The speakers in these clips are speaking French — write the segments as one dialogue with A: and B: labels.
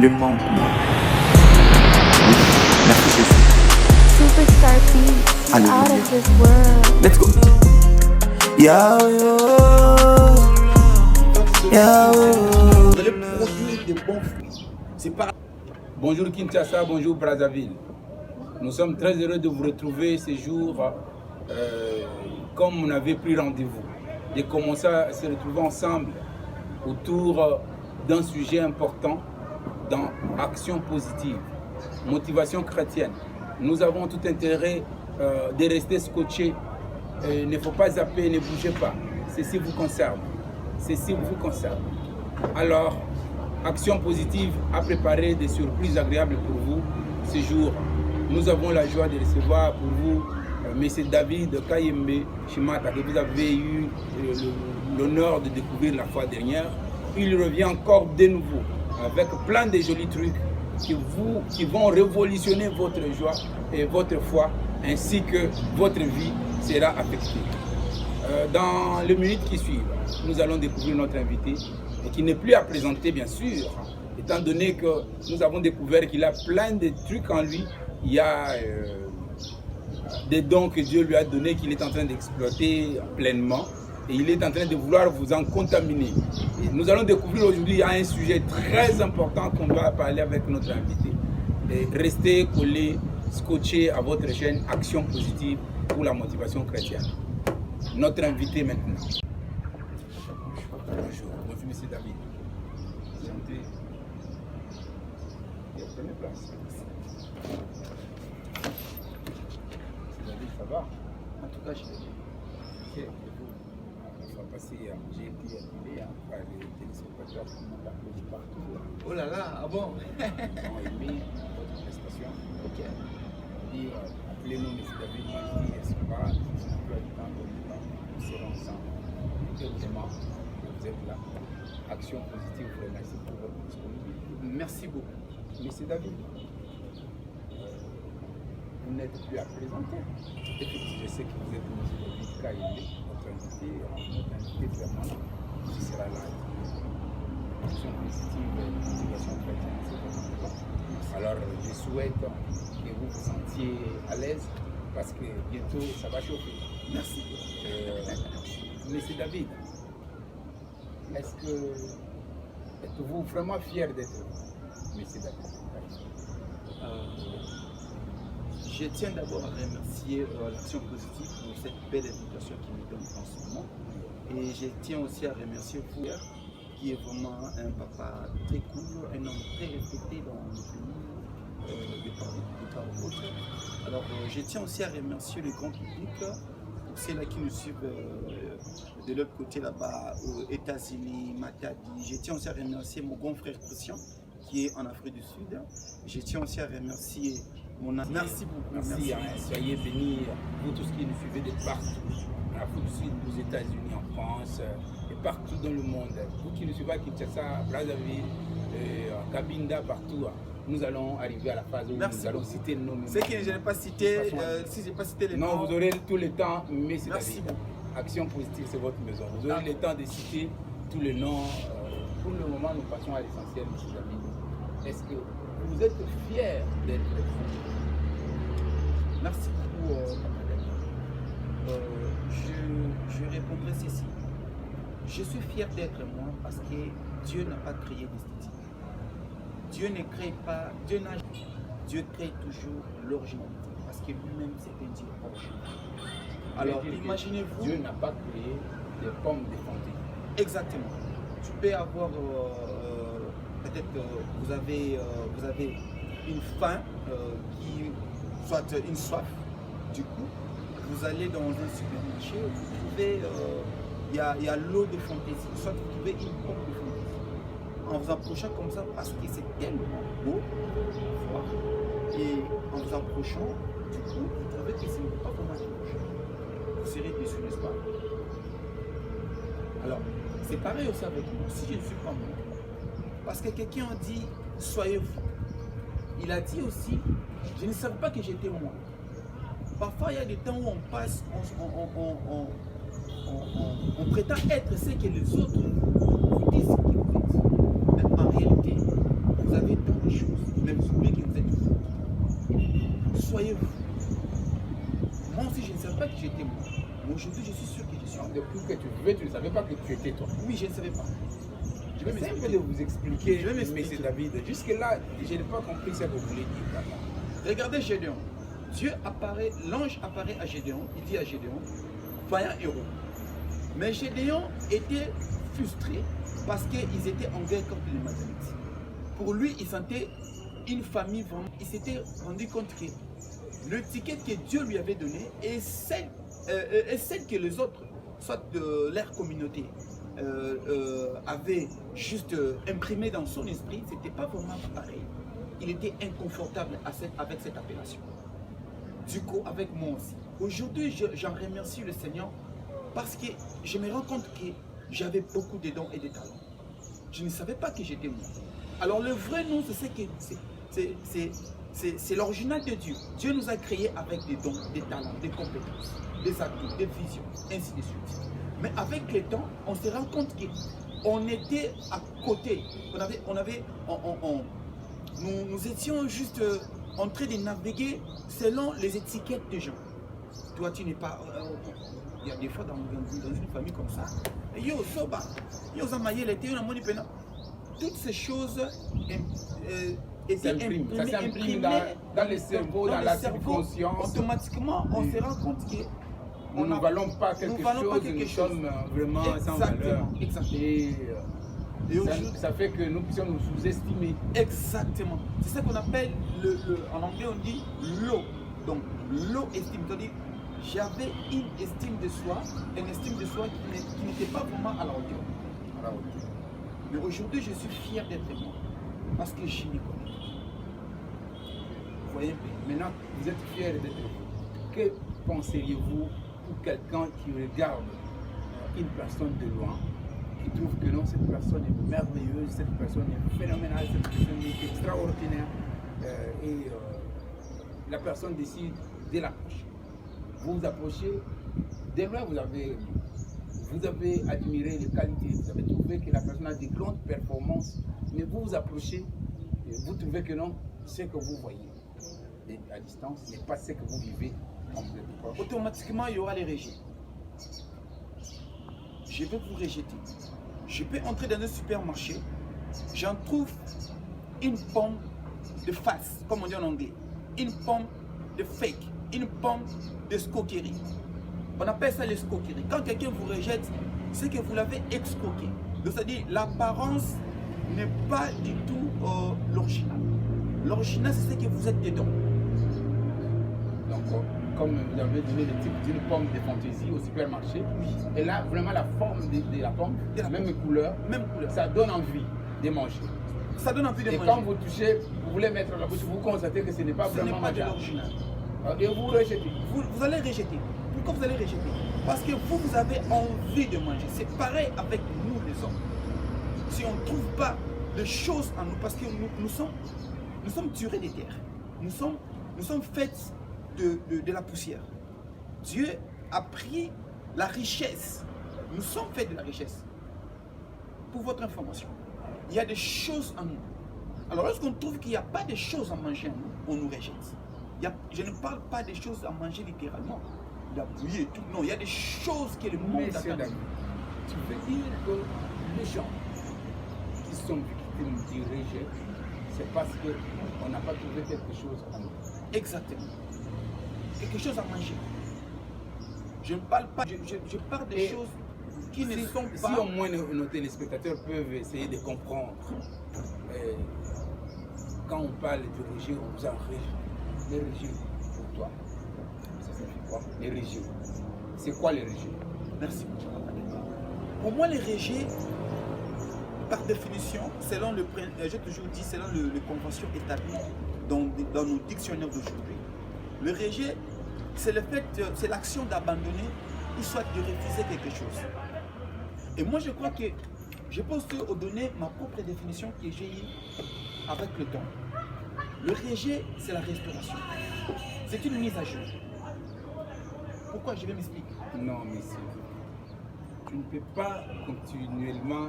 A: le manquement. Oui, merci Jésus.
B: Superstar Beats,
A: Alléluia.
B: out of this world.
A: Let's go. Yahweh, Yahweh.
C: Vous allez produire de bons fruits. C'est pas... Bonjour Kinshasa, bonjour Brazzaville. Nous sommes très heureux de vous retrouver ce jour comme on avait pris rendez-vous. De commencer à se retrouver ensemble autour d'un sujet important dans Action positive, motivation chrétienne. Nous avons tout intérêt de rester scotchés. Il ne faut pas zapper, ne bougez pas. Ceci vous concerne. Ceci vous concerne. Alors, Action positive a préparé des surprises agréables pour vous ce jour. Nous avons la joie de recevoir pour vous M. David Kayembe Chimata, que vous avez eu l'honneur de découvrir la fois dernière. Il revient encore de nouveau avec plein de jolis trucs qui vont révolutionner votre joie et votre foi, ainsi que votre vie sera affectée. Dans les minutes qui suivent, nous allons découvrir notre invité, et qui n'est plus à présenter bien sûr, étant donné que nous avons découvert qu'il a plein de trucs en lui. Il y a des dons que Dieu lui a donnés qu'il est en train d'exploiter pleinement, et il est en train de vouloir vous en contaminer. Et nous allons découvrir aujourd'hui un sujet très important qu'on va parler avec notre invité. Et restez collés, scotchés à votre chaîne Action positive pour la motivation chrétienne. Notre invité maintenant. Bonjour, bonjour M. David. Santé. Prenez place. David, ça va?
D: En tout cas, je vais bien.
C: Ok, on va passer, j'ai été appelé par les téléspectateurs qui m'ont appelé partout.
D: Oh là là, ah bon?
C: Ils ont aimé votre prestation.
D: Ok.
C: Dire, appelez-nous M. David, moi je dis, est-ce qu'on va, si on peut du temps, nous serons ensemble. Heureusement que vous êtes là. Action positive, vous remercie pour votre disponibilité.
D: Merci beaucoup.
C: M. David, vous n'êtes plus à présenter. Je sais que vous êtes M. David Kayembe, notre invité vraiment, qui sera là. Action positive, motivation chrétienne, c'est votre plan. Alors, je souhaite que vous vous sentiez à l'aise parce que bientôt, ça va chauffer.
D: Merci.
C: Monsieur David, êtes-vous vraiment fier d'être Monsieur David?
D: Je tiens d'abord à remercier l'Action positive pour cette belle invitation qu'il me donne en ce moment. Et je tiens aussi à remercier vous, qui est vraiment un papa très cool, un homme très respecté dans le pays de par autres. Alors je tiens aussi à remercier le grand public, pour ceux-là qui nous suivent de l'autre côté là-bas, aux États-Unis, Matadi. Je tiens aussi à remercier mon grand frère Christian, qui est en Afrique du Sud. Je tiens aussi à remercier mon ami. Merci beaucoup.
C: Merci. Soyez bénis, vous tous qui nous suivez de partout, en Afrique du Sud, aux États-Unis, en France, et partout dans le monde. Vous qui nous suivez à Kinshasa, Brazzaville, Cabinda, partout. Nous allons arriver à la phase où nous allons citer le nom.
D: Ce que je n'ai pas cité, si je n'ai pas cité les noms.
C: Non, vous aurez tout le temps, mais c'est
D: Merci beaucoup.
C: Action positive, c'est votre maison. Vous aurez le temps de citer tous les noms. Pour le moment, nous passons à l'essentiel, M. David. Est-ce que vous êtes fier d'être vous?
D: Merci beaucoup, Papa. Je répondrai ceci. Je suis fier d'être moi parce que Dieu n'a pas créé l'esthétique. Dieu ne crée pas, Dieu crée toujours l'originalité parce que lui-même c'est un Dieu original. Alors imaginez-vous.
C: Dieu n'a pas créé des pommes défendues.
D: Exactement. Tu peux avoir peut-être vous avez une faim qui soit une soif. Du coup, vous allez dans un supermarché, vous trouvez il y a l'eau de fantaisie, soit vous trouvez une pomme de fantaisie. En vous approchant comme ça, parce que c'est tellement beau, et en vous approchant, du coup, vous trouvez que ce n'est pas vraiment bouche. Vous serez déçu, n'est-ce pas? Alors, c'est pareil aussi avec moi, si je ne suis pas moi. Parce que quelqu'un a dit, soyez vous. Il a dit aussi, je ne savais pas que j'étais moi. Parfois, il y a des temps où on passe, on prétend être ce que les autres vous disent qu'ils vous êtes. Mais en réalité, vous avez tant de choses, mais vous oubliez que vous êtes vous. Soyez vous. Moi aussi, je ne savais pas que j'étais moi. Mais aujourd'hui, je suis sûr que je suis moi.
C: Depuis que tu vivais, tu ne savais pas que tu étais toi.
D: Oui, je ne savais pas. Je vais
C: J'essaie un peu
D: m'expliquer.
C: de vous expliquer,
D: Je vais m'expliquer.
C: M. David. Jusque-là, je n'ai pas compris ce que vous voulez dire. Papa.
D: Regardez Gédéon. Dieu apparaît, l'ange apparaît à Gédéon, il dit à Gédéon, vaillant héros. Mais Gédéon était frustré parce qu'ils étaient en guerre contre les Madianites. Pour lui, il sentait une famille vraiment. Il s'était rendu compte que le ticket que Dieu lui avait donné et celle que les autres, soit de leur communauté, avaient juste imprimé dans son esprit, c'était pas vraiment pareil. Il était inconfortable avec cette appellation. Du coup, avec moi aussi. Aujourd'hui, j'en remercie le Seigneur parce que je me rends compte que j'avais beaucoup de dons et de talents. Je ne savais pas que j'étais moi. Alors le vrai nom, c'est l'original de Dieu. Dieu nous a créés avec des dons, des talents, des compétences, des atouts, des visions, ainsi de suite. Mais avec le temps, on se rend compte qu'on était à côté. Nous étions juste en train de naviguer selon les étiquettes des gens. Toi, tu n'es pas... il y a des fois dans une famille comme ça. Yo, soba, yo, zamaye, l'été, on a moni pena. Toutes ces choses étaient imprimées
C: dans le cerveau, dans la subconscience.
D: Automatiquement, on se rend compte que
C: nous ne valons pas quelque chose, nous sommes vraiment sans valeur.
D: Exactement. Et
C: ça fait que nous puissions nous sous-estimer.
D: Exactement. C'est ça qu'on appelle, en anglais on dit low. Donc low estime, c'est-à-dire j'avais une estime de soi qui n'était pas vraiment à la hauteur. Mais aujourd'hui je suis fier d'être moi, parce que je m'y connais. Vous voyez,
C: maintenant vous êtes fier d'être vous. Que penseriez-vous pour quelqu'un qui regarde une personne de loin, qui trouve que non, cette personne est merveilleuse, cette personne est phénoménale, cette personne est extraordinaire, la personne décide de l'approcher. Vous vous approchez, dès loin vous avez admiré les qualités, vous avez trouvé que la personne a des grandes performances, mais vous vous approchez, et vous trouvez que non, ce que vous voyez à distance n'est pas ce que vous vivez quand vous êtes proche.
D: Automatiquement, il y aura les rejets. Je vais vous rejeter. Je peux entrer dans un supermarché, j'en trouve une pomme de face, comme on dit en anglais, une pomme de fake, une pomme d'escroquerie. On appelle ça l'escroquerie. Quand quelqu'un vous rejette, c'est que vous l'avez escroqué. Donc c'est-à-dire l'apparence n'est pas du tout l'original. L'original, c'est ce que vous êtes dedans.
C: Donc, comme vous avez donné le type d'une pomme de fantaisie au supermarché, et là, vraiment la forme de la pomme, même couleur, ça donne envie de manger.
D: Ça donne envie de manger.
C: Et quand vous touchez, vous voulez mettre dans la bouche, vous constatez que ce n'est pas vraiment
D: de l'original.
C: Et vous rejetez.
D: Vous allez rejeter. Pourquoi vous allez rejeter? Parce que vous avez envie de manger. C'est pareil avec nous les hommes. Si on ne trouve pas de choses en nous, parce que nous sommes tirés des terres. Nous sommes faits de la poussière. Dieu a pris la richesse. Nous sommes faits de la richesse. Pour votre information, il y a des choses en nous. Alors lorsqu'on trouve qu'il n'y a pas de choses à manger en nous, on nous rejette. Je ne parle pas des choses à manger littéralement, la bouillie et tout. Non, il y a des choses que le monde attend.
C: Tu veux dire que les gens qui sont victimes du rejet, c'est parce qu'on n'a pas trouvé quelque chose en nous.
D: Exactement. Quelque chose à manger. Je ne parle pas, je parle des choses qui ne sont pas...
C: Si au moins nos téléspectateurs peuvent essayer de comprendre, quand on parle du rejet, on vous en rejet. Les rejets, pour toi, ça signifie quoi? Les rejets. C'est quoi les rejets?
D: Merci. Pour moi, les rejets, par définition, selon j'ai toujours dit, selon les conventions établies dans nos dictionnaires d'aujourd'hui, le rejet, c'est l'action d'abandonner ou soit de refuser quelque chose. Et moi, je crois que je peux aussi donner ma propre définition que j'ai eue avec le temps. Le rejet, c'est la restauration. C'est une mise à jour. Pourquoi? Je vais m'expliquer.
C: Non, monsieur. Tu ne peux pas continuellement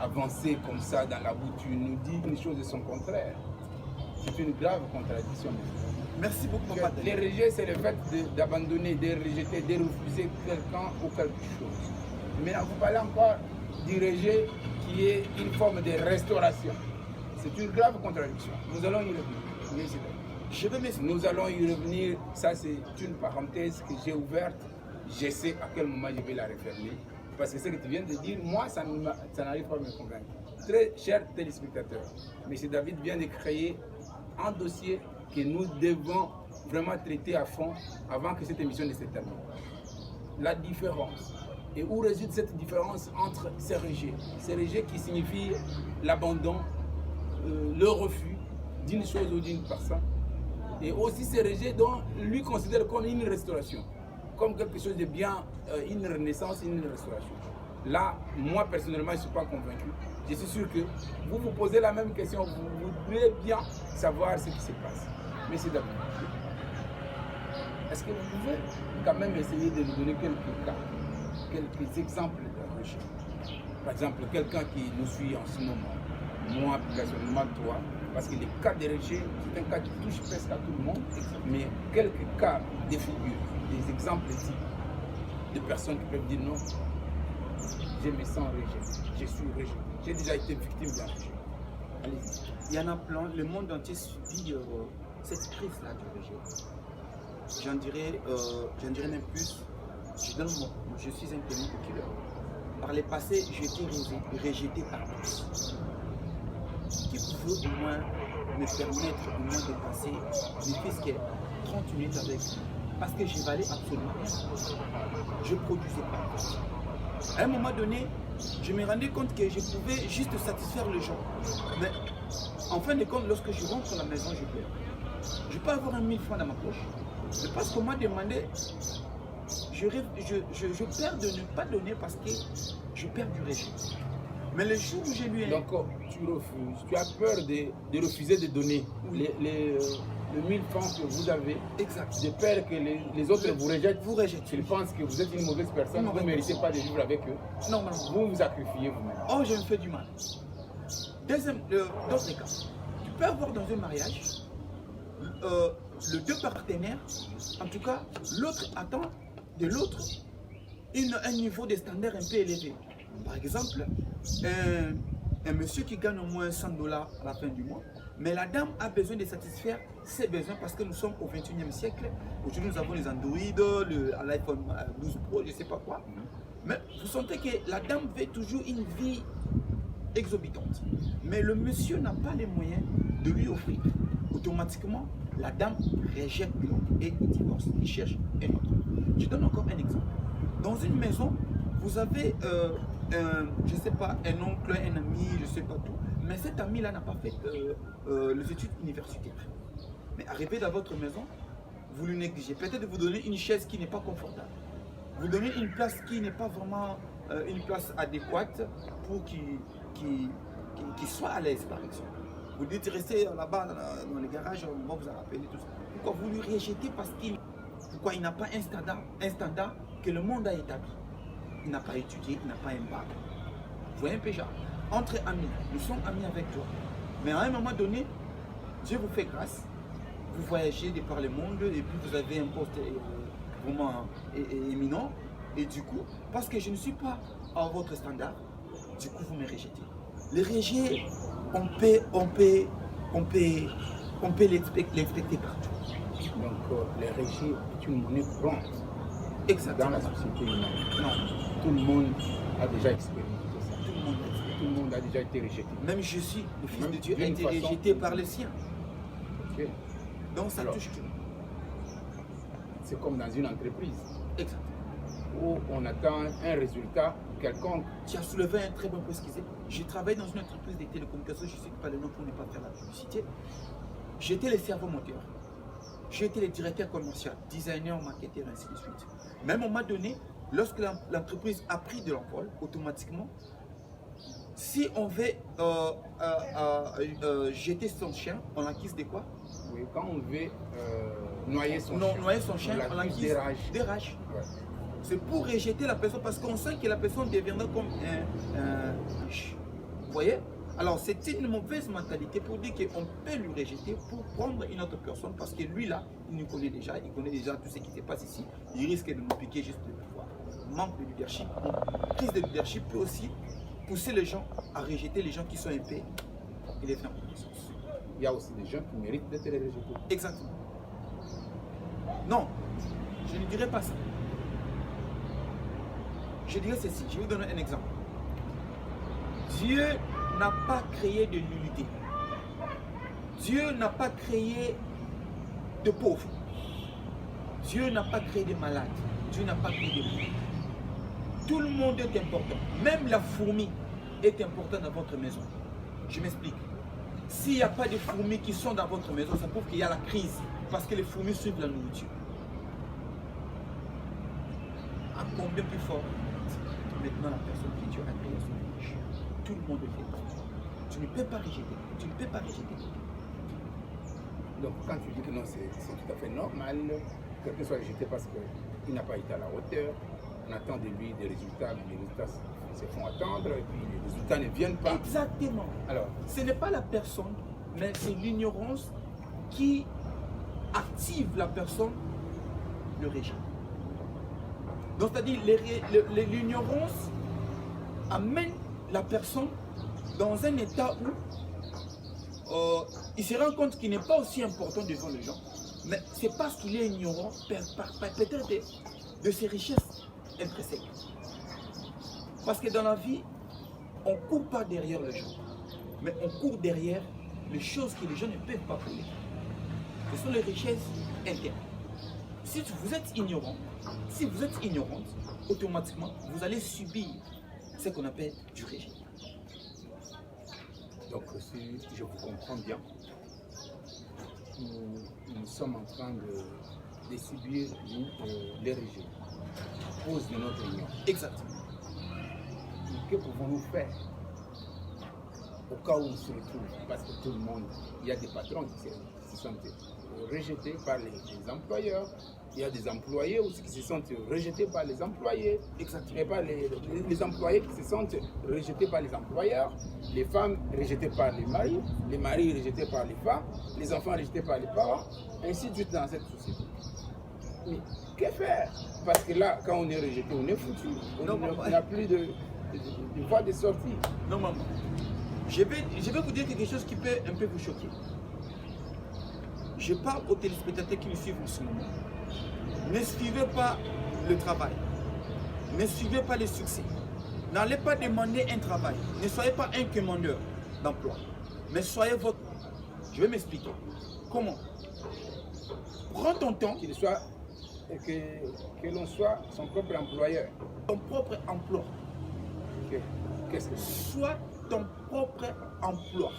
C: avancer comme ça dans la boue, tu nous dis une chose de son contraire. C'est une grave contradiction.
D: Merci beaucoup, papa.
C: Les rejets, c'est le fait d'abandonner, de rejeter, de refuser quelqu'un ou quelque chose. Maintenant, vous parlez encore du rejet qui est une forme de restauration. C'est une grave contradiction. Nous allons y revenir. Nous allons y revenir. Ça, c'est une parenthèse que j'ai ouverte. Je sais à quel moment je vais la refermer. Parce que ce que tu viens de dire, moi, ça n'arrive pas à me convaincre. Très chers téléspectateurs, M. David vient de créer un dossier que nous devons vraiment traiter à fond avant que cette émission ne se termine. La différence. Et où réside cette différence entre ces rejets? Ces rejets qui signifient l'abandon, le refus d'une chose ou d'une personne. Et aussi ces rejets dont lui considère comme une restauration, comme quelque chose de bien, une renaissance, une restauration. Là, moi personnellement, je ne suis pas convaincu. Je suis sûr que vous vous posez la même question, vous voudrez bien savoir ce qui se passe. Mais c'est d'abord. Est-ce que vous pouvez quand même essayer de nous donner quelques cas, quelques exemples de rejet? Par exemple, quelqu'un qui nous suit en ce moment, moi personnellement, toi, parce que les cas de rejet, c'est un cas qui touche presque à tout le monde, mais quelques cas de figures, des exemples types de personnes qui peuvent dire non, je me sens rejeté, je suis rejeté, j'ai déjà été victime d'un rejet.
D: Allez-y. Il y en a plein, le monde entier subit cette crise-là du rejet. J'en dirais même plus, je suis un témoin oculaire. Par le passé, j'ai été rejeté par tous. Qui pouvait au moins me permettre au moins de passer ne fût-ce que 30 minutes avec lui. Parce que je valais absolument rien. Je ne produisais pas. À un moment donné, je me rendais compte que je pouvais juste satisfaire les gens. Mais en fin de compte, lorsque je rentre à la maison, je pleure. Je peux avoir 1000 francs dans ma poche. Mais parce qu'on m'a demandé, je perds de ne pas donner parce que je perds du régime. Mais le jour où j'ai lu un...
C: Donc tu refuses, tu as peur de refuser de donner les 1000 francs que vous avez.
D: Exact.
C: De peur que les autres vous rejettent.
D: Vous rejettent.
C: Ils pensent que vous êtes une mauvaise personne, vous ne méritez pas de vivre avec eux.
D: Normalement.
C: Vous vous sacrifiez vous-même.
D: Oh, je me fais du mal. D'autres cas. Tu peux avoir dans un mariage les deux partenaires, en tout cas, l'autre attend de l'autre un niveau de standard un peu élevé. Par exemple, un monsieur qui gagne au moins $100 à la fin du mois, mais la dame a besoin de satisfaire ses besoins parce que nous sommes au 21e siècle. Aujourd'hui, nous avons les Android, l'iPhone 12 Pro, je ne sais pas quoi. Mais vous sentez que la dame veut toujours une vie exorbitante. Mais le monsieur n'a pas les moyens de lui offrir. Automatiquement, la dame rejette l'autre et il divorce, il cherche un autre. Je donne encore un exemple. Dans une maison, vous avez, je ne sais pas, un oncle, un ami, je ne sais pas tout, mais cet ami-là n'a pas fait les études universitaires. Mais arrivé dans votre maison, vous le négligez. Peut-être vous donnez une chaise qui n'est pas confortable. Vous donnez une place qui n'est pas vraiment une place adéquate pour qu'il soit à l'aise, par exemple. Vous dites restez là-bas dans les garages, on va vous en rappeler tout ça. Pourquoi vous lui rejetez parce qu'il n'a pas un standard que le monde a établi. Il n'a pas étudié, il n'a pas un bac. Vous voyez un peu genre, entre amis, nous sommes amis avec toi. Mais à un moment donné, Dieu vous fait grâce, vous voyagez de par le monde et puis vous avez un poste vraiment éminent. Et du coup, parce que je ne suis pas à votre standard, du coup vous me rejetez. Les rejets, on peut l'expecter partout.
C: Donc les rejets est une monnaie courante.
D: Exactement.
C: Dans la société humaine.
D: Non.
C: Tout le monde a déjà expérimenté ça.
D: Tout
C: le monde a déjà été rejeté.
D: Même Jésus, le Fils
C: Même
D: de Dieu, a été
C: façon,
D: rejeté par les siens.
C: Okay.
D: Donc ça touche tout.
C: C'est comme dans une entreprise.
D: Exactement.
C: Où on attend un résultat quelconque.
D: Tu as soulevé un très bon pesquisé. J'ai travaillé dans une entreprise de télécommunications, je ne sais pas le nom pour ne pas faire la publicité. J'étais le cerveau moteur. J'étais le directeur commercial, designer, marketeur, ainsi de suite. Mais à un moment donné, lorsque l'entreprise a pris de l'envol, automatiquement, si on veut jeter son chien, on l'acquise de quoi?
C: Oui, quand on veut noyer son
D: chien, on l'acquise des rages.
C: Ouais.
D: C'est pour rejeter la personne parce qu'on sent que la personne deviendra comme un Vous voyez? Alors, c'est une mauvaise mentalité pour dire qu'on peut lui rejeter pour prendre une autre personne parce que lui, là, il nous connaît déjà, il connaît déjà tout ce qui se passe ici. Il risque de nous piquer juste de pouvoir. Manque de leadership. Crise de leadership peut aussi pousser les gens à rejeter les gens qui sont épais et les faire connaissance.
C: Il y a aussi des gens qui méritent d'être rejetés.
D: Exactement. Non, je ne dirais pas ça. Je dirais ceci, je vais vous donner un exemple. Dieu n'a pas créé de nullité. Dieu n'a pas créé de pauvres. Dieu n'a pas créé de malades. Dieu n'a pas créé de pauvres. Tout le monde est important. Même la fourmi est importante dans votre maison. Je m'explique. S'il n'y a pas de fourmis qui sont dans votre maison, ça prouve qu'il y a la crise. Parce que les fourmis suivent la nourriture. À combien plus fort? Maintenant, la personne qui Dieu a créé son image. Tout le monde le fait. Tu ne peux pas rejeter. Tu ne peux pas rejeter.
C: Donc quand tu dis que non, c'est tout à fait normal, quelqu'un soit rejeté parce qu'il n'a pas été à la hauteur, on attend de lui des résultats, mais les résultats se font attendre et puis les résultats ne viennent pas.
D: Exactement.
C: Alors,
D: ce n'est pas la personne, mais c'est l'ignorance qui active la personne, le rejet. Donc c'est-à-dire l'ignorance amène la personne dans un état où il se rend compte qu'il n'est pas aussi important devant les gens, mais c'est parce qu'il est ignorant peut-être de ses richesses intrinsèques. Parce que dans la vie, on ne court pas derrière les gens, mais on court derrière les choses que les gens ne peuvent pas voler. Ce sont les richesses internes. Si vous êtes ignorant, si vous êtes ignorante, automatiquement, vous allez subir ce qu'on appelle du rejet.
C: donc si je vous comprends bien, nous sommes en train de subir les rejets à cause de notre union.
D: Exactement.
C: Que pouvons-nous faire au cas où on se retrouve? Parce que tout le monde, il y a des patrons qui se sentent rejetés par les employeurs. Il y a des employés aussi qui se sentent rejetés par les employés.
D: Exactement.
C: Et pas les employés qui se sentent rejetés par les employeurs. Les femmes rejetées par les maris rejetés par les femmes, les enfants rejetés par les parents, ainsi de suite dans cette société. Mais que faire? Parce que là, quand on est rejeté, on est foutu. On n'a plus de voie de sortie.
D: Non, maman. Je vais vous dire quelque chose qui peut un peu vous choquer. Je parle aux téléspectateurs qui nous suivent en ce moment. Ne suivez pas le travail. Ne suivez pas le succès. N'allez pas demander un travail. Ne soyez pas un commandeur d'emploi. Mais soyez votre... Je vais m'expliquer. Comment? Prends ton temps.
C: Que l'on soit son propre employeur.
D: Ton propre emploi.
C: Qu'est-ce que
D: Sois ton propre emploi.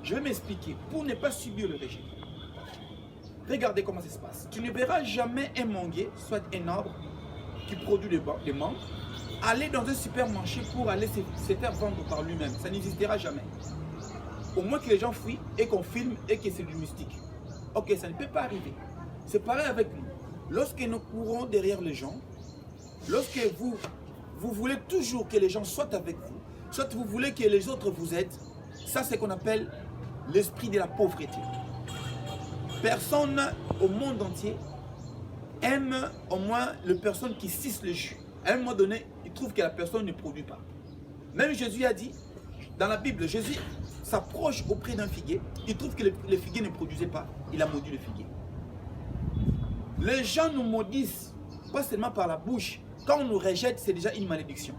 D: Je vais m'expliquer. Pour ne pas subir le régime. Regardez comment ça se passe. Tu ne verras jamais un manguier, soit un arbre qui produit des mangues, aller dans un supermarché pour aller se faire vendre par lui-même. Ça n'existera jamais. Au moins que les gens fuient et qu'on filme et que c'est du mystique. Ok, ça ne peut pas arriver. C'est pareil avec nous. Lorsque nous courons derrière les gens, lorsque vous voulez toujours que les gens soient avec vous, soit vous voulez que les autres vous aident, ça c'est ce qu'on appelle l'esprit de la pauvreté. Personne au monde entier aime au moins les personnes qui sucent le jus. À un moment donné, il trouve que la personne ne produit pas. Même Jésus a dit, dans la Bible, Jésus s'approche auprès d'un figuier, il trouve que le figuier ne produisait pas, il a maudit le figuier. Les gens nous maudissent, pas seulement par la bouche. Quand on nous rejette, c'est déjà une malédiction.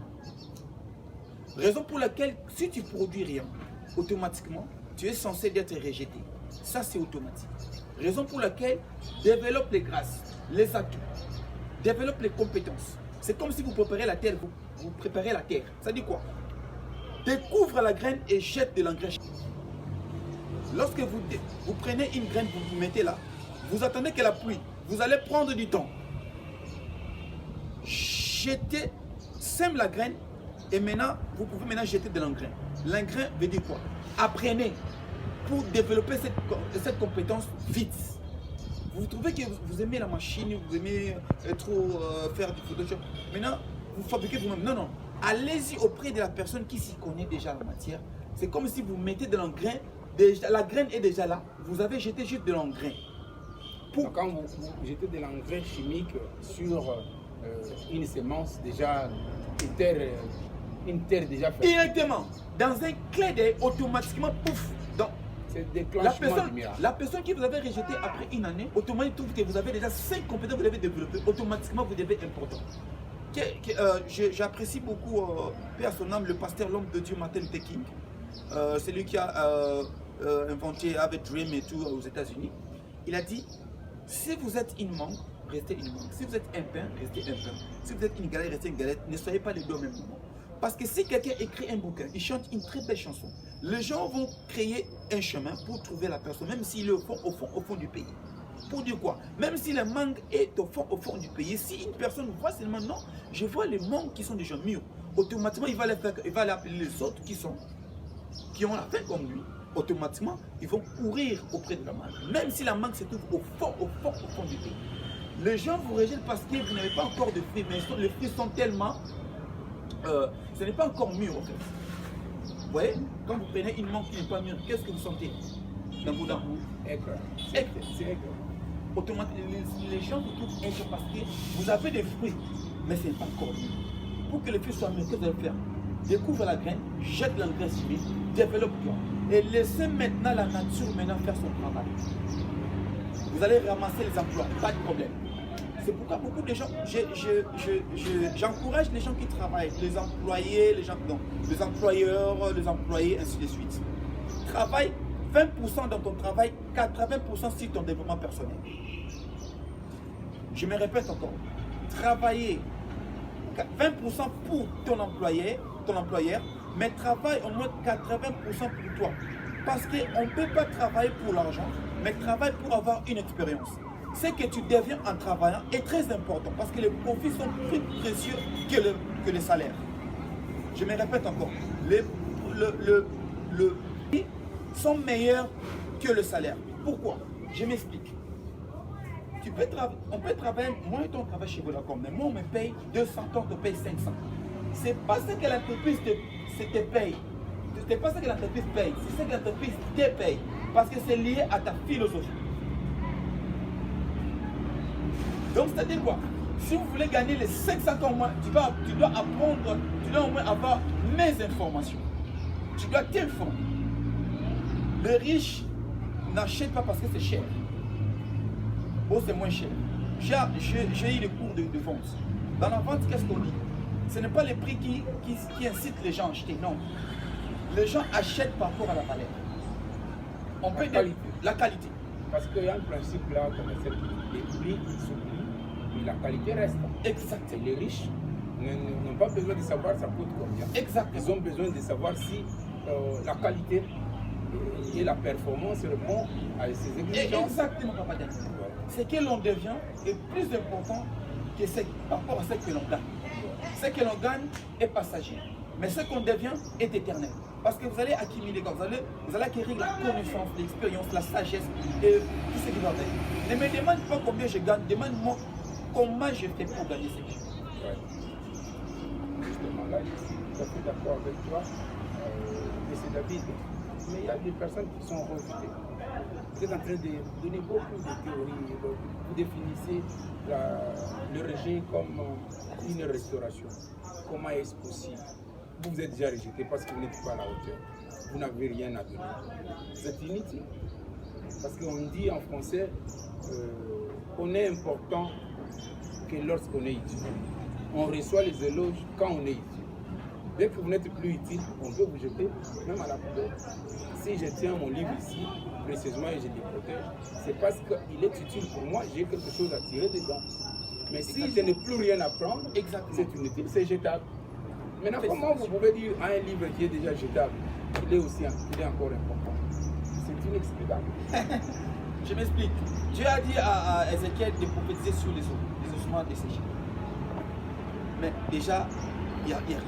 D: Raison pour laquelle, si tu ne produis rien, automatiquement, tu es censé être rejeté. Ça, c'est automatique. Raison pour laquelle, développe les grâces, les atouts, développe les compétences. C'est comme si vous préparez la terre, vous préparez la terre. Ça dit quoi? Découvre la graine et jette de l'engrais. Lorsque vous prenez une graine, vous mettez là, vous attendez que la pluie, vous allez prendre du temps. Jetez, sème la graine et maintenant, vous pouvez maintenant jeter de l'engrais. L'engrais veut dire quoi? Apprenez pour développer cette compétence vite. Vous trouvez que vous aimez la machine, vous aimez trop faire du Photoshop. Maintenant, vous fabriquez vous-même. Non, non. Allez-y auprès de la personne qui s'y connaît déjà en la matière. C'est comme si vous mettez de l'engrais, déjà, la graine est déjà là, vous avez jeté juste de l'engrais.
C: Donc, quand vous jetez de l'engrais chimique sur une semence déjà, une terre déjà faite.
D: Directement, dans un clé d'œil, automatiquement, pouf, donc,
C: c'est déclenchement du miracle.
D: la personne qui vous avait rejeté après une année, automatiquement trouve que vous avez déjà 5 compétences que vous avez développées, automatiquement vous devez important. J'apprécie beaucoup, paix à son âme, le pasteur, l'homme de Dieu, Martin Luther King. C'est lui qui a inventé Have a Dream et tout aux États-Unis. Il a dit, si vous êtes une mangue, restez une mangue. Si vous êtes un pain, restez un pain. Si vous êtes une galette, restez une galette. Ne soyez pas les deux au même moment. Parce que si quelqu'un écrit un bouquin, il chante une très belle chanson, les gens vont créer un chemin pour trouver la personne, même s'il est au fond du pays. Pour dire quoi? Même si le mangue est au fond du pays, si une personne voit seulement non, je vois les mangues qui sont déjà mûrs, automatiquement il va appeler les autres qui ont la faim comme lui. Automatiquement, ils vont courir auprès de la mangue, même si la mangue se trouve au fond du pays. Les gens vous rejettent parce que vous n'avez pas encore de fruits, mais les fruits sont tellement... ce n'est pas encore mûr en fait. Vous voyez, quand vous prenez une mangue qui n'est pas mûre, qu'est-ce que vous sentez dans vos dents? C'est aigre. Automatiquement, les gens vous trouvent aigre parce que vous avez des fruits, mais ce n'est pas encore mûr. Pour que les fruits soient mûrs, qu'est-ce que vous allez faire? Découvre la graine, jette l'engrais chimique, développe-toi. Et laissez maintenant la nature faire son travail. Vous allez ramasser les emplois, pas de problème. C'est pourquoi beaucoup de gens, j'encourage les gens qui travaillent, les employés, les employeurs, les employés, ainsi de suite. Travaille 20% dans ton travail, 80% sur ton développement personnel. Je me répète encore. Travailler 20% pour ton employeur, mais travaille au moins 80% pour toi. Parce qu'on ne peut pas travailler pour l'argent, mais travaille pour avoir une expérience. Ce que tu deviens en travaillant est très important parce que les profits sont plus précieux que le salaire. Je me répète encore, les prix sont meilleurs que le salaire. Pourquoi? Je m'explique. On peut travailler, moi et toi on travaille chez Vodacom, mais moi on me paye 200, toi on te paye 500. C'est pas ce que l'entreprise te paye. C'est pas ce que l'entreprise paye, c'est ce que l'entreprise te paye. Parce que c'est lié à ta philosophie. Donc, c'est-à-dire quoi? Si vous voulez gagner les 500 au moins, tu dois apprendre, tu dois au moins avoir mes informations. Tu dois t'informer. Les riches n'achètent pas parce que c'est cher. Oh, c'est moins cher. J'ai eu les cours de vente. Dans la vente, qu'est-ce qu'on dit? Ce n'est pas les prix qui incitent les gens à acheter, non. Les gens achètent par rapport à la valeur. On peut dire la qualité.
C: Parce qu'il y a un principe là, comme les prix s'oublient, mais la qualité reste.
D: Exactement.
C: Et les riches n'ont pas besoin de savoir ça coûte combien.
D: Exactement.
C: Ils ont besoin de savoir si la qualité et la performance répondent à ces exigences.
D: Exactement, Papa Dan. Ce que l'on devient est plus important que par rapport à ce que l'on gagne. Ce que l'on gagne est passager, mais ce qu'on devient est éternel. Parce que vous allez accumuler, vous allez acquérir la connaissance, l'expérience, la sagesse et tout ce qui va avec. Ne me demande pas combien je gagne, demande-moi comment je fais pour gagner ce que je fais.
C: Ouais. Justement, là, je suis tout à fait d'accord avec toi, et c'est David. Mais il y a des personnes qui sont refusées. Vous êtes en train de donner beaucoup de théories. Vous définissez le rejet comme une restauration. Comment est-ce possible? Vous êtes déjà rejeté parce que vous n'êtes pas à la hauteur. Vous n'avez rien à donner. Vous êtes inutile. Parce qu'on dit en français, on est important que lorsqu'on est utile. On reçoit les éloges quand on est utile. Dès que vous n'êtes plus utile, on peut vous jeter, même à la poubelle. Si je tiens mon livre ici, précisément, et je le protège, c'est parce qu'il est utile pour moi, j'ai quelque chose à tirer dedans. Mais si je n'ai plus rien à prendre, c'est inutile, c'est jetable. Maintenant, comment vous pouvez dire à un livre qui est déjà jetable, qu'il est encore important? C'est inexplicable.
D: Je m'explique. Dieu a dit à Ézéchiel de prophétiser sur les ossements desséchés. Mais déjà, il n'y a rien.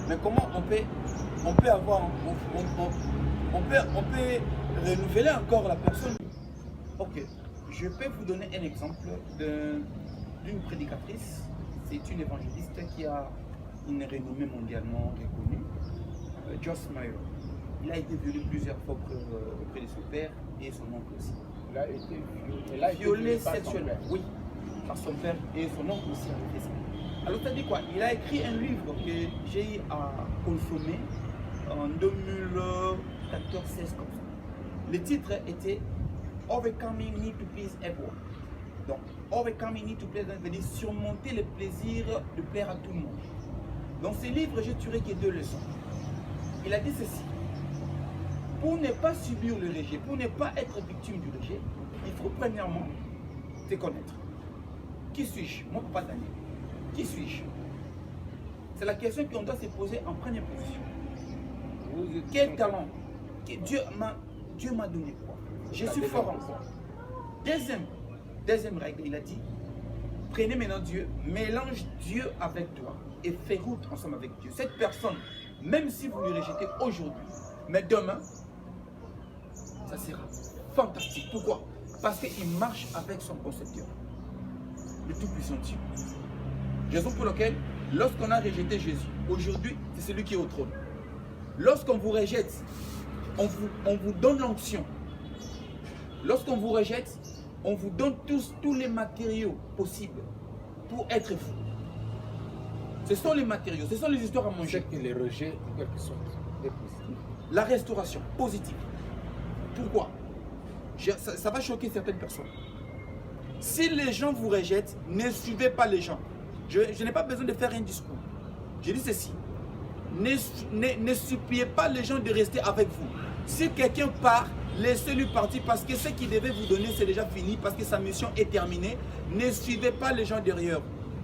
D: Mais comment on peut avoir, on peut renouveler encore la personne? Ok, je peux vous donner un exemple d'une prédicatrice. C'est une évangéliste qui a une renommée mondialement reconnue, Joyce Meyer. Il a été violé plusieurs fois auprès de son père et son oncle aussi.
C: Il a été
D: Violé
C: par son
D: sexuellement,
C: père.
D: oui, par son père et son oncle aussi avait fait ça. Alors, ça dit quoi? Il a écrit un livre que j'ai eu à consommer en 2014-16 comme ça. Le titre était Overcoming Need to Please Everyone. Donc, Overcoming Need to Please Everyone veut dire surmonter le plaisir de plaire à tout le monde. Dans ce livre, j'ai tiré que 2 leçons. Il a dit ceci. Pour ne pas subir le rejet, pour ne pas être victime du rejet, il faut premièrement te connaître. Qui suis-je? Moi, Papa Daniel. Qui suis-je? C'est la question qu'on doit se poser en première position. Quel talent? Dieu m'a donné quoi? Je suis fort en quoi? Deuxième règle, il a dit, prenez maintenant Dieu, mélange Dieu avec toi et fais route ensemble avec Dieu. Cette personne, même si vous le rejetez aujourd'hui, mais demain, ça sera fantastique. Pourquoi? Parce qu'il marche avec son concepteur, le Tout-Puissant Dieu. Raison pour laquelle, lorsqu'on a rejeté Jésus, aujourd'hui, c'est celui qui est au trône. Lorsqu'on vous rejette, on vous donne l'onction. Lorsqu'on vous rejette, on vous donne tous les matériaux possibles pour être fou. Ce sont les matériaux, ce sont les histoires à manger.
C: C'est que les rejets, en quelque sorte, est positif.
D: La restauration positive. Pourquoi? Ça va choquer certaines personnes. Si les gens vous rejettent, ne suivez pas les gens. Je n'ai pas besoin de faire un discours. Je dis ceci. Ne suppliez pas les gens de rester avec vous. Si quelqu'un part, laissez-lui partir parce que ce qu'il devait vous donner, c'est déjà fini, parce que sa mission est terminée. Ne suivez pas les gens derrière.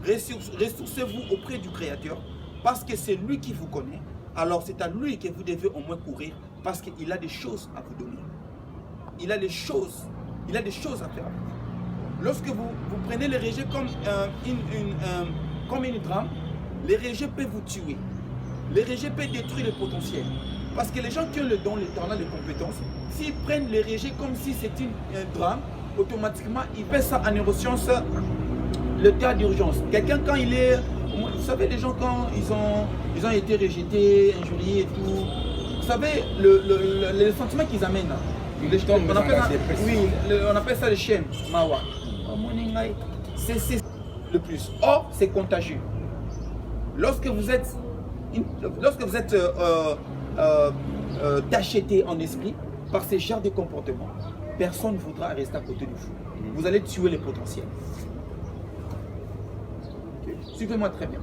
D: Ressourcez-vous auprès du Créateur parce que c'est lui qui vous connaît. Alors c'est à lui que vous devez au moins courir parce qu'il a des choses à vous donner. Il a des choses à faire. Lorsque vous prenez les rejets comme une drame, les rejets peuvent vous tuer. Les rejets peuvent détruire le potentiel. Parce que les gens qui ont le don, le talent, les compétences, s'ils prennent les rejets comme si c'était un drame, automatiquement, ils paient ça en neurosciences, le cas d'urgence. Quelqu'un quand il est... Vous savez, les gens quand ils ont été rejetés, injuriés et tout, vous savez, le sentiment qu'ils amènent, on appelle ça le shame, mawa. C'est le plus. Or, c'est contagieux. Lorsque vous êtes tacheté en esprit par ces genres de comportements, personne ne voudra rester à côté de vous. Vous allez tuer les potentiels. Suivez-moi très bien.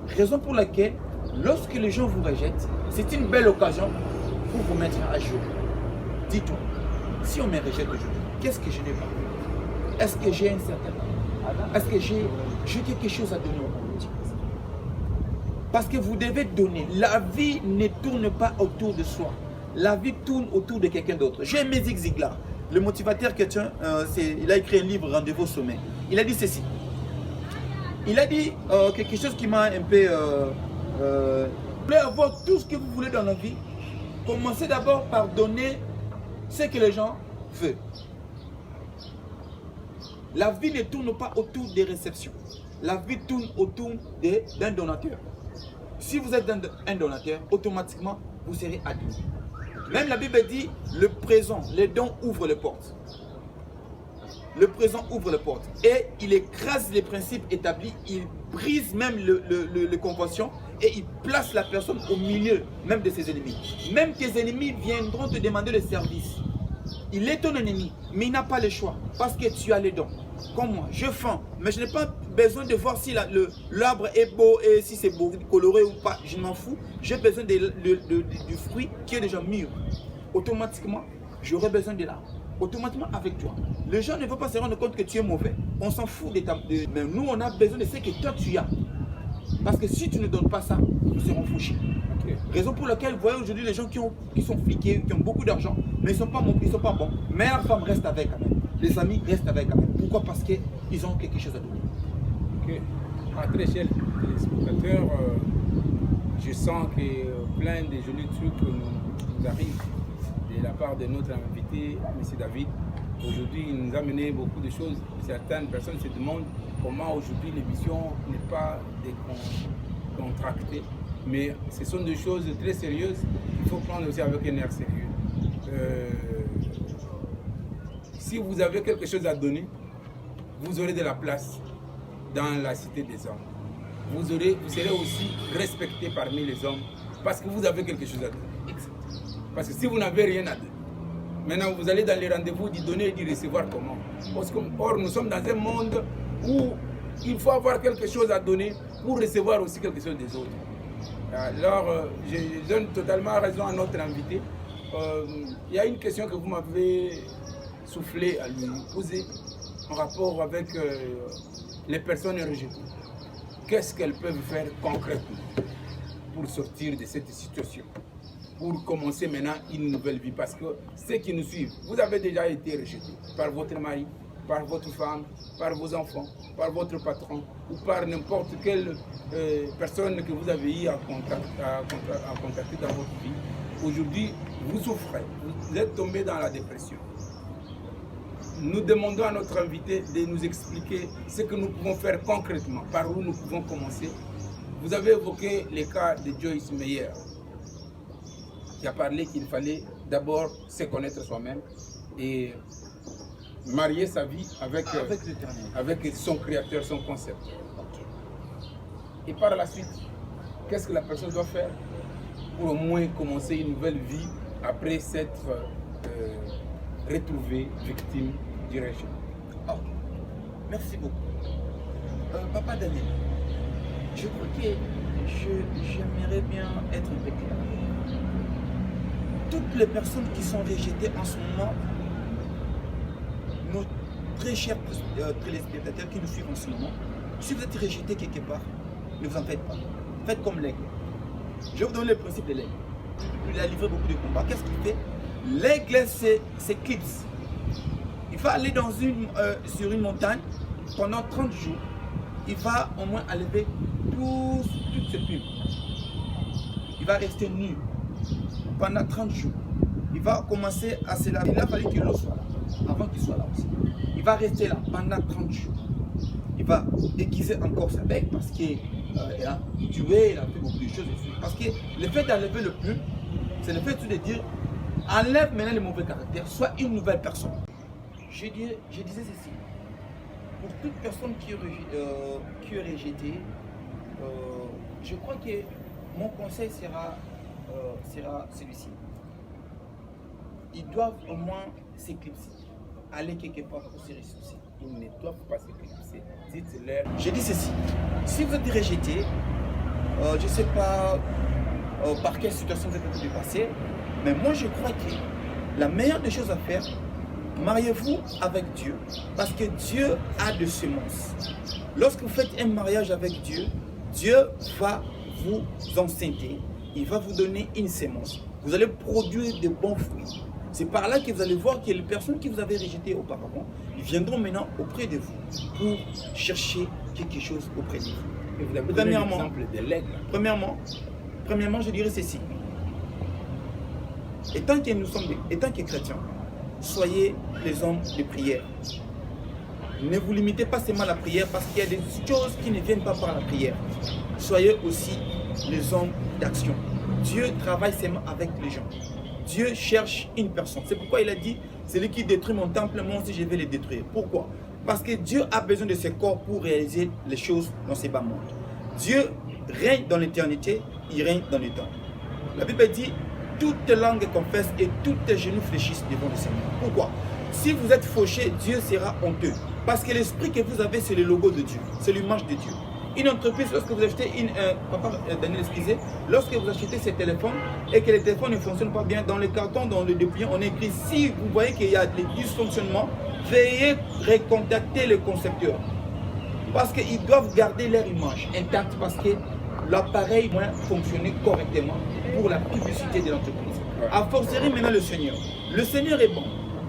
D: Raison pour laquelle, lorsque les gens vous rejettent, c'est une belle occasion pour vous mettre à jour. Dis-toi, si on me rejette aujourd'hui, qu'est-ce que je n'ai pas? Est-ce que j'ai un certain talent? Est-ce que j'ai quelque chose à donner au monde? Parce que vous devez donner. La vie ne tourne pas autour de soi. La vie tourne autour de quelqu'un d'autre. J'ai aimé Zig Ziglar, le motivateur chrétien, il a écrit un livre, Rendez-vous au sommet. Il a dit ceci. Il a dit quelque chose qui m'a un peu... vous voulez avoir tout ce que vous voulez dans la vie, commencez d'abord par donner ce que les gens veulent. La vie ne tourne pas autour des réceptions. La vie tourne autour d'un donateur. Si vous êtes un donateur, automatiquement, vous serez admis. Même la Bible dit, le présent, les dons ouvrent les portes. Le présent ouvre les portes. Et il écrase les principes établis, il brise même les conventions et il place la personne au milieu même de ses ennemis. Même tes ennemis viendront te demander le service. Il est ton ennemi, mais il n'a pas le choix parce que tu as les dons. Comme moi, je fends, mais je n'ai pas besoin de voir si l'arbre est beau et si c'est beau, coloré ou pas. Je m'en fous. J'ai besoin du fruit qui est déjà mûr. Automatiquement, j'aurai besoin de l'arbre. Automatiquement avec toi. Les gens ne vont pas se rendre compte que tu es mauvais. On s'en fout mais nous, on a besoin de ce que toi tu as. Parce que si tu ne donnes pas ça, nous serons fouchés. Okay. Raison pour laquelle vous voyez aujourd'hui les gens qui sont fliqués, qui ont beaucoup d'argent, mais ils ne sont pas bons. Mais la femme reste avec quand même. Les amis restent avec quand même. Pourquoi? Parce qu'ils ont quelque chose à donner.
C: Ok. À très cher téléspectateurs, je sens que plein de jolis trucs nous arrivent de la part de notre invité, M. David. Aujourd'hui, il nous a mené beaucoup de choses. Certaines personnes se demandent comment aujourd'hui l'émission n'est pas décontractée. Mais ce sont des choses très sérieuses qu'il faut prendre aussi avec un air sérieux. Si vous avez quelque chose à donner, vous aurez de la place dans la cité des hommes. Vous serez aussi respecté parmi les hommes parce que vous avez quelque chose à donner. Parce que si vous n'avez rien à donner, maintenant vous allez dans les rendez-vous d'y donner et d'y recevoir comment? Or, nous sommes dans un monde où il faut avoir quelque chose à donner pour recevoir aussi quelque chose des autres. Alors, je donne totalement raison à notre invité. Il y a une question que vous m'avez soufflé à lui poser en rapport avec les personnes rejetées. Qu'est-ce qu'elles peuvent faire concrètement pour sortir de cette situation, pour commencer maintenant une nouvelle vie? Parce que ceux qui nous suivent, vous avez déjà été rejetés par votre mari, par votre femme, par vos enfants, par votre patron ou par n'importe quelle personne que vous avez eu à contacter dans votre vie. Aujourd'hui, vous souffrez, vous êtes tombé dans la dépression. Nous demandons à notre invité de nous expliquer ce que nous pouvons faire concrètement, par où nous pouvons commencer. Vous avez évoqué le cas de Joyce Meyer, qui a parlé qu'il fallait d'abord se connaître soi-même et marier sa vie avec son créateur, son concept. Et par la suite, qu'est-ce que la personne doit faire pour au moins commencer une nouvelle vie après s'être retrouvée victime du rejet?
D: Merci beaucoup. Papa Daniel, je crois que j'aimerais bien être un peu clair. Toutes les personnes qui sont rejetées en ce moment, nos très chers téléspectateurs qui nous suivent en ce moment, si vous êtes rejeté quelque part, ne vous en faites pas. Faites comme l'aigle. Je vais vous donner le principe de l'aigle. Il a livré beaucoup de combats. Qu'est-ce qu'il fait? L'aigle s'éclipse. Il va aller sur une montagne pendant 30 jours. Il va au moins enlever toutes ses plumes. Il va rester nu pendant 30 jours. Il va commencer à se laver. Il a fallu que l'eau soit là, avant qu'il soit là aussi. Il va rester là pendant 30 jours. Il va aiguiser encore sa bec parce qu'il a tué, il a fait beaucoup de choses. Parce que le fait d'enlever le plume, c'est le fait de dire enlève maintenant le mauvais caractère, sois une nouvelle personne. Je disais ceci. Pour toute personne qui est rejetée, je crois que mon conseil sera celui-ci. Ils doivent au moins s'éclipser, aller quelque part pour se ressourcer.
C: Ils ne doivent pas s'éclipser. Dites-leur.
D: Je dis ceci. Si vous êtes rejeté, je ne sais pas par quelle situation vous êtes dépassé, mais moi je crois que la meilleure des choses à faire, mariez-vous avec Dieu, parce que Dieu a de semences. Lorsque vous faites un mariage avec Dieu, Dieu va vous enceinter, il va vous donner une semence. Vous allez produire de bons fruits. C'est par là que vous allez voir que les personnes qui vous avez rejetées auparavant, ils viendront maintenant auprès de vous pour chercher quelque chose auprès de vous.
C: Et vous avez donné l'exemple de l'aigle.
D: Premièrement, je dirais ceci. Étant que chrétiens, soyez les hommes de prière. Ne vous limitez pas seulement à la prière parce qu'il y a des choses qui ne viennent pas par la prière. Soyez aussi les hommes d'action. Dieu travaille seulement avec les gens. Dieu cherche une personne. C'est pourquoi il a dit, celui qui détruit mon temple, moi aussi je vais le détruire. Pourquoi? Parce que Dieu a besoin de ce corps pour réaliser les choses dans ces bas mondes. Dieu règne dans l'éternité, il règne dans le temps. La Bible dit, toute langue confesse et tout genou fléchissent devant le Seigneur. Pourquoi? Si vous êtes fauché, Dieu sera honteux. Parce que l'esprit que vous avez, c'est le logo de Dieu, c'est l'image de Dieu. Une entreprise, lorsque vous achetez papa Daniel, excusez, lorsque vous achetez ce téléphone et que le téléphone ne fonctionne pas bien, dans le carton, dans le dépliant, on écrit si vous voyez qu'il y a des dysfonctionnements, veuillez recontacter le concepteur. Parce qu'ils doivent garder leur image intacte parce que l'appareil doit fonctionner correctement pour la publicité de l'entreprise. A fortiori maintenant le Seigneur. Le Seigneur est bon.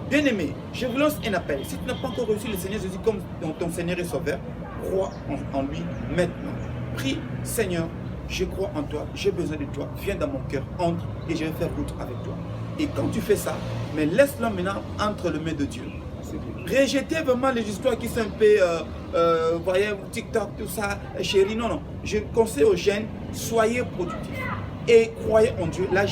D: Bien aimé, je vous lance un appel. Si tu n'as pas encore reçu le Seigneur Jésus comme ton Seigneur et Sauveur, crois en lui maintenant. Prie, Seigneur, je crois en toi, j'ai besoin de toi, viens dans mon cœur, entre et je vais faire route avec toi. Et quand tu fais ça, mais laisse-le maintenant entre les mains de Dieu. Rejetez vraiment les histoires qui sont un peu, voyez, TikTok, tout ça, chérie. Non, non. Je conseille aux jeunes, soyez productifs et croyez en Dieu. La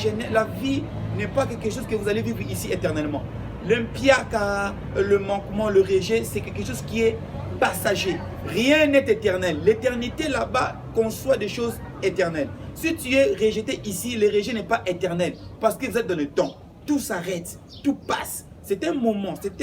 D: vie n'est pas quelque chose que vous allez vivre ici éternellement. L'impiaka, le manquement, le rejet, c'est quelque chose qui est passager. Rien n'est éternel. L'éternité là-bas conçoit des choses éternelles. Si tu es rejeté ici, le rejet n'est pas éternel parce que vous êtes dans le temps. Tout s'arrête, tout passe. C'est un moment, c'est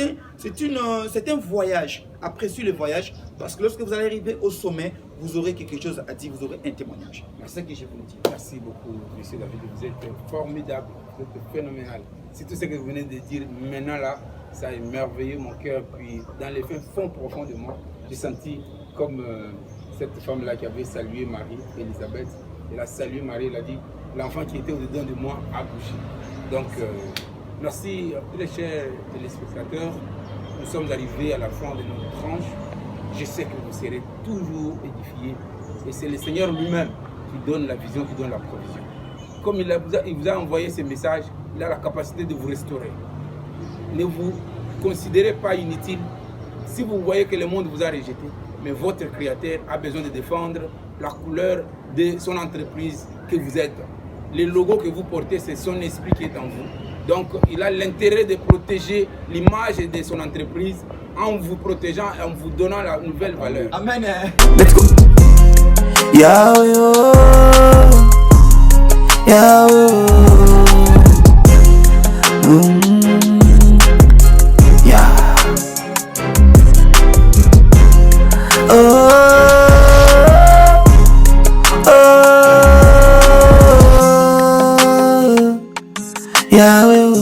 D: un voyage. Appréciez le voyage parce que lorsque vous allez arriver au sommet, vous aurez quelque chose à dire, vous aurez un témoignage. C'est ce que je voulais dire.
C: Merci beaucoup, monsieur David. Vous êtes formidable, vous êtes phénoménal. C'est tout ce que vous venez de dire maintenant là, ça a émerveillé mon cœur. Puis dans les fins fonds profonds de moi, j'ai senti comme cette femme-là qui avait salué Marie, Elisabeth. Elle a salué Marie, elle a dit, l'enfant qui était au-dedans de moi a bougé. Donc, merci à tous les chers téléspectateurs. Nous sommes arrivés à la fin de notre tranche. Je sais que vous serez toujours édifiés. Et c'est le Seigneur lui-même qui donne la vision, qui donne la provision. Comme il vous a envoyé ce message, il a la capacité de vous restaurer. Ne vous considérez pas inutile. Si vous voyez que le monde vous a rejeté, mais votre Créateur a besoin de défendre la couleur de son entreprise que vous êtes. Le logo que vous portez, c'est son esprit qui est en vous. Donc, il a l'intérêt de protéger l'image de son entreprise en vous protégeant et en vous donnant la nouvelle valeur.
D: Amen.
A: Let's go. Yahweh, Yahweh, yeah. Yahweh,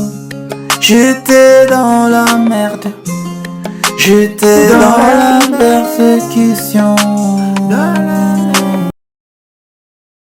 A: j'étais dans la merde, j'étais dans la persécution.